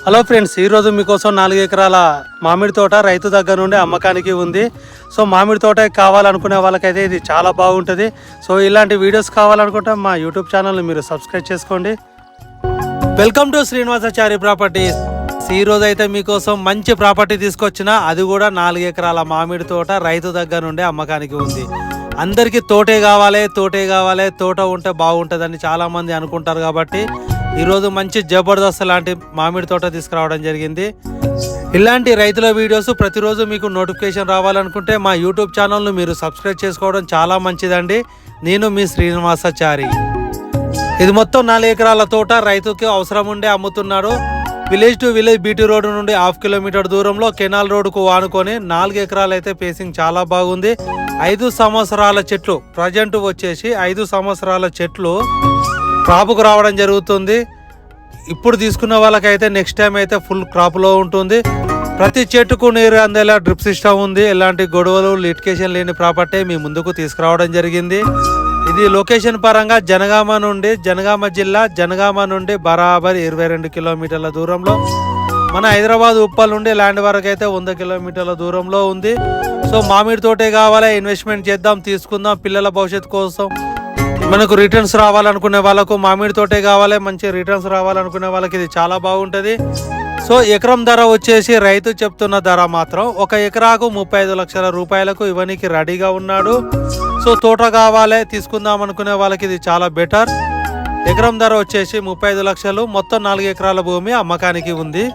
Hello friends, ఈరోజు మీకోసం 4 ఎకరాల మామిడి తోట రైతు దగ్గర నుండి అమ్మకానికి ఉంది. సో మామిడి తోట కావాలనుకునే వాళ్ళకైతే ఇది చాలా బాగుంటుంది. సో ఇలాంటి వీడియోస్ కావాలనుకుంటే మా యూట్యూబ్ ఛానల్ని మీరు సబ్స్క్రైబ్ చేసుకోండి. Welcome to Srinivasachari properties. ఈరోజు అయితే మీకోసం మంచి ప్రాపర్టీ తీసుకొచ్చిన, అది కూడా 4 ఎకరాల మామిడి తోట రైతు దగ్గర నుండి అమ్మకానికి ఉంది. అందరికీ తోటే కావాలి, తోట ఉంటే బాగుంటుందని చాలామంది అనుకుంటారు. కాబట్టి ఈరోజు మంచి జబర్దస్త్ లాంటి మామిడి తోట తీసుకురావడం జరిగింది. ఇలాంటి రైతుల వీడియోస్ ప్రతిరోజు మీకు నోటిఫికేషన్ రావాలనుకుంటే మా యూట్యూబ్ ఛానల్ను మీరు సబ్స్క్రైబ్ చేసుకోవడం చాలా మంచిదండి. నేను మీ శ్రీనివాసాచారి. ఇది మొత్తం 4 ఎకరాల తోట రైతుకి అవసరం ఉండే అమ్ముతున్నాడు. Village to village BT road నుండి 1/2 కిలోమీటర్ దూరంలో కెనాల్ రోడ్డుకు ఆనుకొని 4 ఎకరాలు అయితే పేసింగ్ చాలా బాగుంది. 5 సంవత్సరాల చెట్లు ప్రజెంట్ వచ్చేసి 5 సంవత్సరాల చెట్లు క్రాప్కు రావడం జరుగుతుంది. ఇప్పుడు తీసుకున్న వాళ్ళకైతే నెక్స్ట్ టైం అయితే ఫుల్ క్రాప్లో ఉంటుంది. ప్రతి చెట్టుకు నీరు అందేలా డ్రిప్ సిస్టమ్ ఉంది. ఎలాంటి గొడవలు లిటికేషన్ లేని ప్రాపర్టీ మీ ముందుకు తీసుకురావడం జరిగింది. ఇది లొకేషన్ పరంగా జనగామ జిల్లా జనగామ నుండి బరాబర్ 22 కిలోమీటర్ల దూరంలో, మన హైదరాబాద్ ఉప్పల్ నుండి ల్యాండ్ వరకు అయితే 100 కిలోమీటర్ల దూరంలో ఉంది. సో మామిడి తోటే కావాలి, ఇన్వెస్ట్మెంట్ చేద్దాం, తీసుకుందాం, పిల్లల భవిష్యత్తు కోసం మనకు రిటర్న్స్ రావాలనుకునే వాళ్ళకు మామిడి తోటే కావాలి, మంచి రిటర్న్స్ రావాలనుకునే వాళ్ళకి ఇది చాలా బాగుంటుంది. సో ఎకరం ధర వచ్చేసి రైతు చెప్తున్న ధర మాత్రం 1 ఎకరాకు 35 లక్షల రూపాయలకు ఇవ్వనికి రెడీగా ఉన్నాడు. సో తోట కావాలి, తీసుకుందాం అనుకునే వాళ్ళకి ఇది చాలా బెటర్. ఎకరం ధర వచ్చేసి 35 లక్షలు. మొత్తం 4 ఎకరాల భూమి అమ్మకానికి ఉంది.